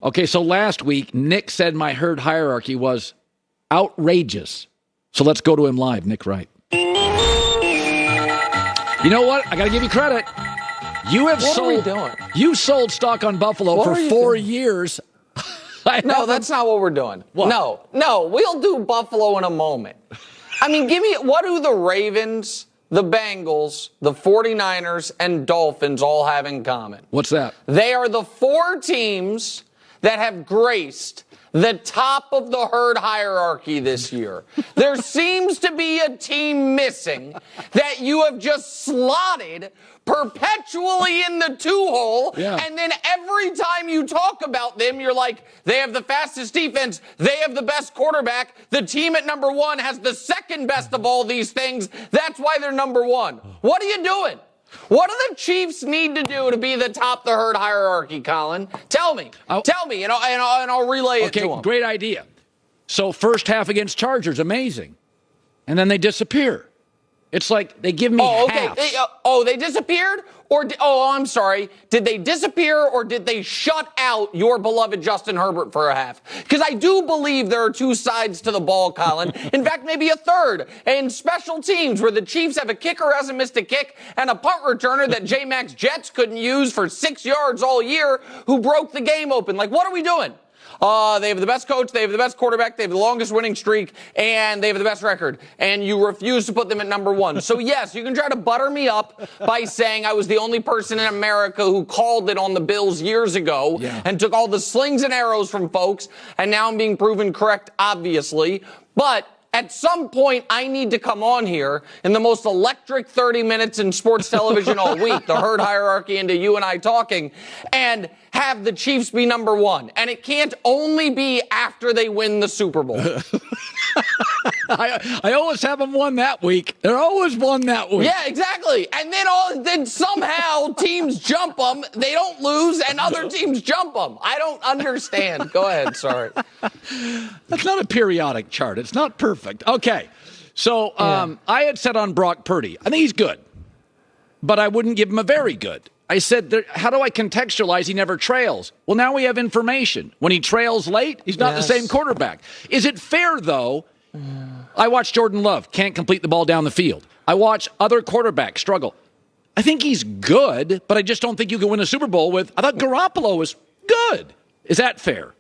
Okay, so last week, Nick said my herd hierarchy was outrageous. So let's go to him live, Nick Wright. You know what? I got to give you credit. What are we doing? You sold stock on Buffalo for 4 years. No, that's not what we're doing. What? No, we'll do Buffalo in a moment. I mean, what do the Ravens, the Bengals, the 49ers, and Dolphins all have in common? What's that? They are the 4 teams that have graced the top of the herd hierarchy this year. There seems to be a team missing that you have just slotted perpetually in the 2-hole, and then every time you talk about them, you're like, they have the fastest defense, they have the best quarterback, the team at number 1 has the second best of all these things, that's why they're number 1. What are you doing? What do the Chiefs need to do to be the top of the herd hierarchy, Colin? Tell me, and I'll relay it to them. Okay, great idea. So first half against Chargers, amazing. And then they disappear. It's like they give me half. They disappeared? I'm sorry. Did they disappear or did they shut out your beloved Justin Herbert for a half? Because I do believe there are 2 sides to the ball, Colin. In fact, maybe a third. And special teams where the Chiefs have a kicker who hasn't missed a kick and a punt returner that J-Max Jets couldn't use for 6 yards all year who broke the game open. Like, what are we doing? They have the best coach, they have the best quarterback, they have the longest winning streak, and they have the best record. And you refuse to put them at number 1. So yes, you can try to butter me up by saying I was the only person in America who called it on the Bills years ago and took all the slings and arrows from folks, and now I'm being proven correct, obviously. But at some point, I need to come on here in the most electric 30 minutes in sports television all week, the herd hierarchy into you and I talking, and have the Chiefs be number 1. And it can't only be after they win the Super Bowl. I always have them won that week. They're always won that week. Yeah, exactly. And then somehow teams jump them, they don't lose, and other teams jump them. I don't understand. Go ahead, sorry. That's not a periodic chart. It's not perfect. Okay. So I had said on Brock Purdy, I think he's good, but I wouldn't give him a very good. I said, how do I contextualize he never trails? Well, now we have information. When he trails late, he's not the same quarterback. Is it fair, though? I watch Jordan Love, can't complete the ball down the field. I watch other quarterbacks struggle. I think he's good, but I just don't think you can win a Super Bowl with. I thought Garoppolo was good. Is that fair?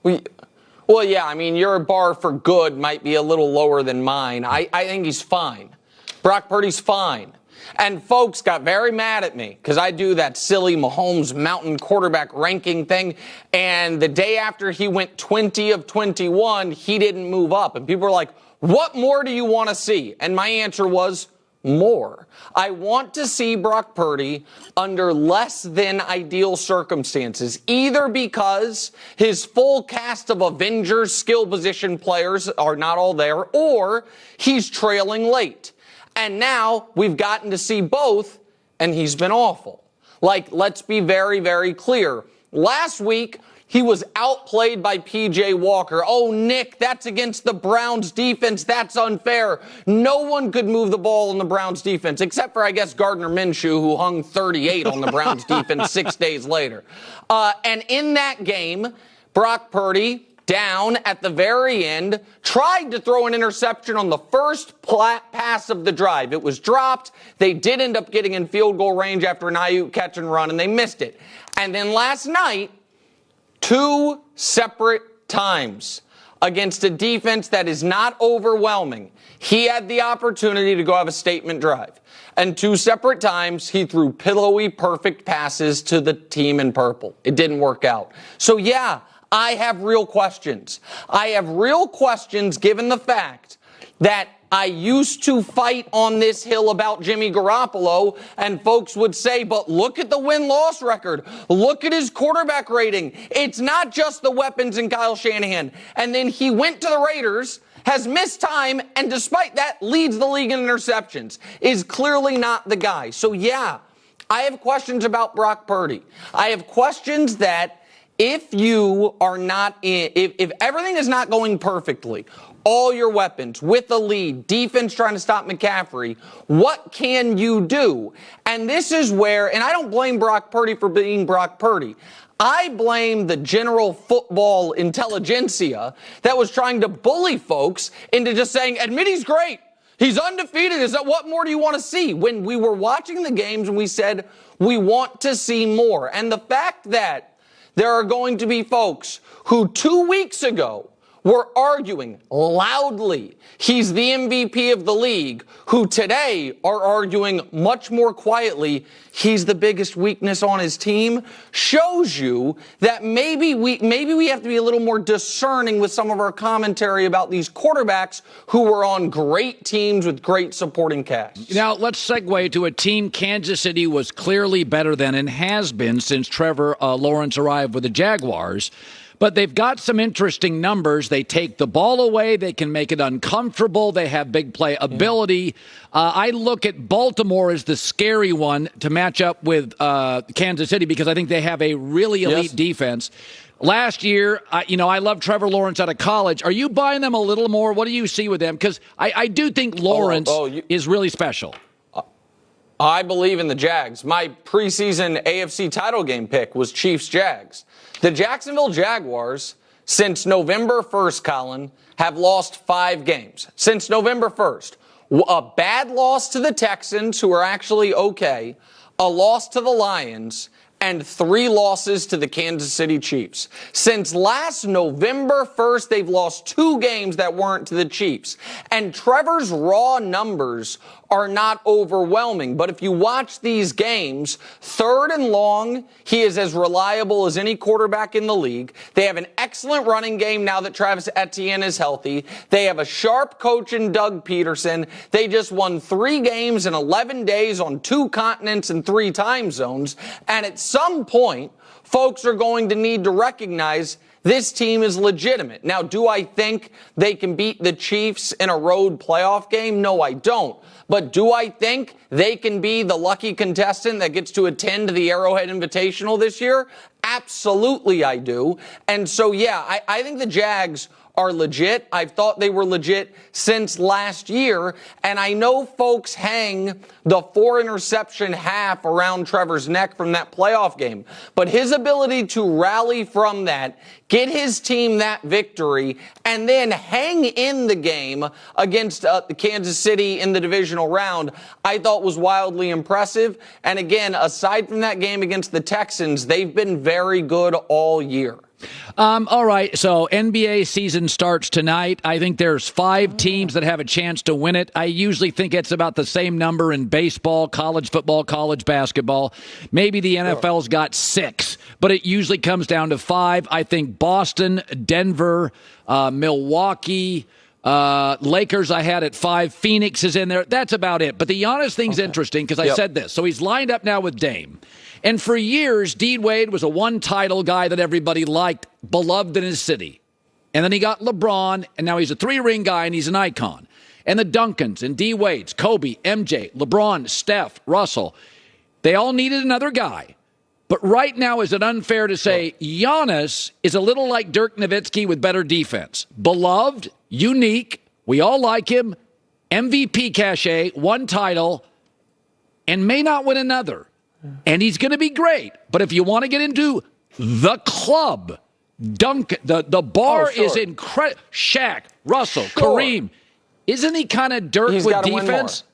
Well, yeah, I mean, your bar for good might be a little lower than mine. I think he's fine. Brock Purdy's fine. And folks got very mad at me because I do that silly Mahomes mountain quarterback ranking thing. And the day after he went 20 of 21, he didn't move up. And people were like, what more do you want to see? And my answer was more. I want to see Brock Purdy under less than ideal circumstances, either because his full cast of Avengers skill position players are not all there, or he's trailing late. And now we've gotten to see both, and he's been awful. Like, let's be very, very clear. Last week, he was outplayed by P.J. Walker. Oh, Nick, that's against the Browns defense. That's unfair. No one could move the ball in the Browns defense, except for, I guess, Gardner Minshew, who hung 38 on the Browns defense 6 days later. And in that game, Brock Purdy, down at the very end, tried to throw an interception on the first pass of the drive. It was dropped. They did end up getting in field goal range after an Ayuk catch and run, and they missed it. And then last night, 2 separate times against a defense that is not overwhelming, he had the opportunity to go have a statement drive. And 2 separate times, he threw pillowy, perfect passes to the team in purple. It didn't work out. So, yeah, I have real questions. I have real questions given the fact that I used to fight on this hill about Jimmy Garoppolo, and folks would say, but look at the win-loss record. Look at his quarterback rating. It's not just the weapons in Kyle Shanahan. And then he went to the Raiders, has missed time, and despite that, leads the league in interceptions. Is clearly not the guy. So, yeah, I have questions about Brock Purdy. I have questions that if you are not in, if everything is not going perfectly, all your weapons with the lead, defense trying to stop McCaffrey, what can you do? And this is where, and I don't blame Brock Purdy for being Brock Purdy. I blame the general football intelligentsia that was trying to bully folks into just saying, admit he's great. He's undefeated. Is that what more do you want to see? When we were watching the games and we said we want to see more. And the fact that there are going to be folks who 2 weeks ago were arguing loudly he's the MVP of the league, who today are arguing much more quietly he's the biggest weakness on his team, shows you that maybe we have to be a little more discerning with some of our commentary about these quarterbacks who were on great teams with great supporting casts. Now, let's segue to a team Kansas City was clearly better than and has been since Trevor Lawrence arrived with the Jaguars. But they've got some interesting numbers. They take the ball away. They can make it uncomfortable. They have big play ability. I look at Baltimore as the scary one to match up with Kansas City because I think they have a really elite defense. Last year, I love Trevor Lawrence out of college. Are you buying them a little more? What do you see with them? Because I do think Lawrence is really special. I believe in the Jags. My preseason AFC title game pick was Chiefs-Jags. The Jacksonville Jaguars, since November 1st, Colin, have lost 5 games. Since November 1st. A bad loss to the Texans, who are actually okay, a loss to the Lions, and 3 losses to the Kansas City Chiefs. Since last November 1st, they've lost 2 games that weren't to the Chiefs. And Trevor's raw numbers are not overwhelming. But if you watch these games, 3rd and long, he is as reliable as any quarterback in the league. They have an excellent running game now that Travis Etienne is healthy. They have a sharp coach in Doug Peterson. They just won 3 games in 11 days on 2 continents and 3 time zones. And at some point, folks are going to need to recognize this team is legitimate. Now, do I think they can beat the Chiefs in a road playoff game? No, I don't. But do I think they can be the lucky contestant that gets to attend the Arrowhead Invitational this year? Absolutely, I do. And so, yeah, I think the Jags are legit. I've thought they were legit since last year. And I know folks hang the 4-interception half around Trevor's neck from that playoff game. But his ability to rally from that, get his team that victory, and then hang in the game against the Kansas City in the divisional round, I thought was wildly impressive. And again, aside from that game against the Texans, they've been very good all year. All right, so NBA season starts tonight. I think there's 5 teams that have a chance to win it. I usually think it's about the same number in baseball, college football, college basketball. Maybe the NFL's got 6, but it usually comes down to 5. I think Boston, Denver, Milwaukee, Lakers I had at 5. Phoenix is in there. That's about it. But the Giannis thing's interesting because I said this. So he's lined up now with Dame. And for years, D. Wade was a one-title guy that everybody liked, beloved in his city. And then he got LeBron, and now he's a 3-ring guy, and he's an icon. And the Duncans and D. Wades, Kobe, MJ, LeBron, Steph, Russell, they all needed another guy. But right now, is it unfair to say Giannis is a little like Dirk Nowitzki with better defense? Beloved, unique, we all like him, MVP cachet, 1 title, and may not win another. And he's going to be great. But if you want to get into the club, the bar is incredible. Shaq, Russell, Kareem. Isn't he kind of Dirk with defense?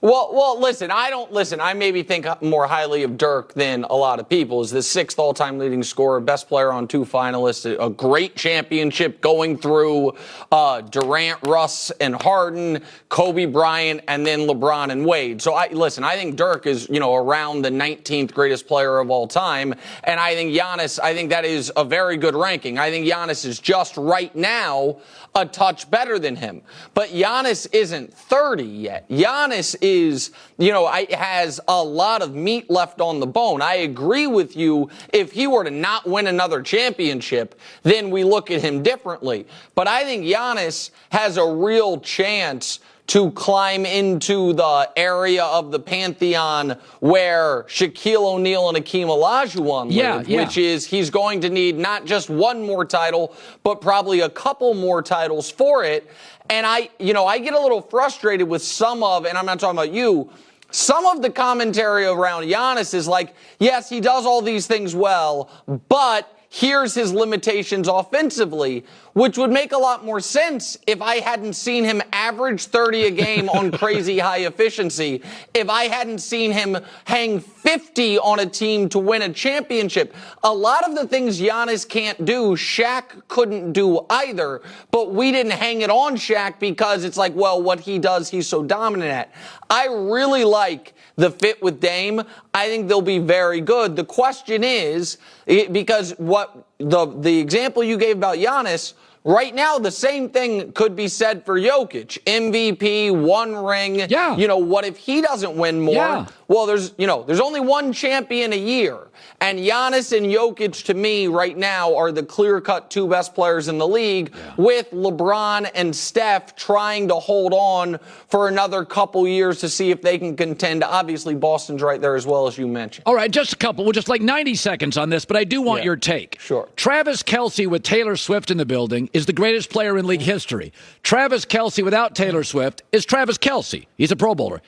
Well, listen, I maybe think more highly of Dirk than a lot of people. He's the 6th all-time leading scorer, best player on 2 finalists, a great championship going through Durant, Russ, and Harden, Kobe Bryant, and then LeBron and Wade. So, I think Dirk is, around the 19th greatest player of all time. And I think Giannis, that is a very good ranking. I think Giannis is just right now a touch better than him. But Giannis isn't 30 yet. Giannis is, has a lot of meat left on the bone. I agree with you. If he were to not win another championship, then we look at him differently. But I think Giannis has a real chance to climb into the area of the pantheon where Shaquille O'Neal and Hakeem Olajuwon live, which is he's going to need not just one more title, but probably a couple more titles for it. And I get a little frustrated with some of, and I'm not talking about you, some of the commentary around Giannis is like, yes, he does all these things well, but here's his limitations offensively, which would make a lot more sense if I hadn't seen him average 30 a game on crazy high efficiency, if I hadn't seen him hang 50 on a team to win a championship. A lot of the things Giannis can't do, Shaq couldn't do either, but we didn't hang it on Shaq because it's like, well, what he does, he's so dominant at. I really like the fit with Dame. I think they'll be very good. The question is, because what the example you gave about Giannis, right now the same thing could be said for Jokic. MVP, one ring. Yeah. What if he doesn't win more? Yeah. Well, there's only one champion a year. And Giannis and Jokic, to me, right now, are the clear-cut two best players in the league, with LeBron and Steph trying to hold on for another couple years to see if they can contend. Obviously, Boston's right there as well, as you mentioned. All right, just a couple. Well, just like 90 seconds on this, but I do want your take. Sure. Travis Kelce with Taylor Swift in the building is the greatest player in league history. Travis Kelce without Taylor Swift is Travis Kelce. He's a Pro Bowler.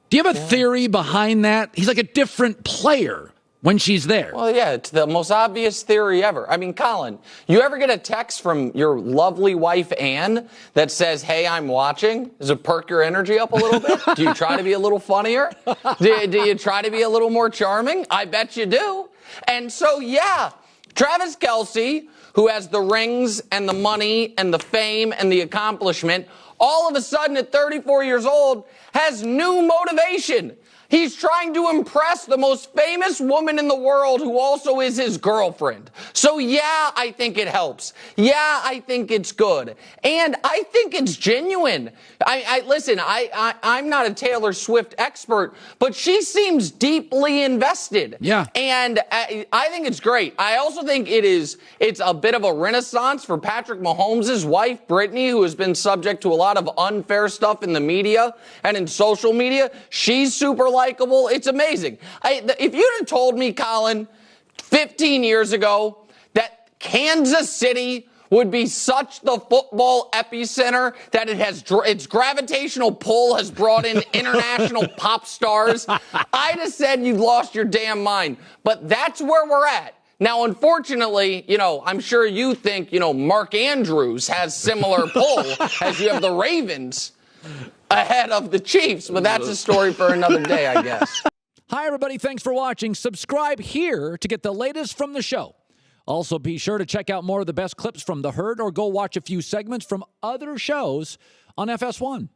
Do you have a theory behind that? He's like a different player when she's there. Well, yeah, it's the most obvious theory ever. I mean, Colin, you ever get a text from your lovely wife, Ann, that says, hey, I'm watching? Does it perk your energy up a little bit? Do you try to be a little funnier? Do you try to be a little more charming? I bet you do. And so, yeah, Travis Kelce, who has the rings and the money and the fame and the accomplishment, all of a sudden at 34 years old, has new motivation. He's trying to impress the most famous woman in the world who also is his girlfriend. So yeah, I think it helps. Yeah, I think it's good. And I think it's genuine. Listen, I'm not a Taylor Swift expert, but she seems deeply invested. Yeah. And I think it's great. I also think it's a bit of a renaissance for Patrick Mahomes' wife, Brittany, who has been subject to a lot of unfair stuff in the media and in social media. She's super likable. It's amazing. If you'd have told me, Colin, 15 years ago that Kansas City would be such the football epicenter that its gravitational pull has brought in international pop stars, I'd have said you'd lost your damn mind. But that's where we're at. Now, unfortunately, I'm sure you think, Mark Andrews has similar pull as you have the Ravens ahead of the Chiefs, but that's a story for another day, I guess. Hi, everybody. Thanks for watching. Subscribe here to get the latest from the show. Also, be sure to check out more of the best clips from The Herd or go watch a few segments from other shows on FS1.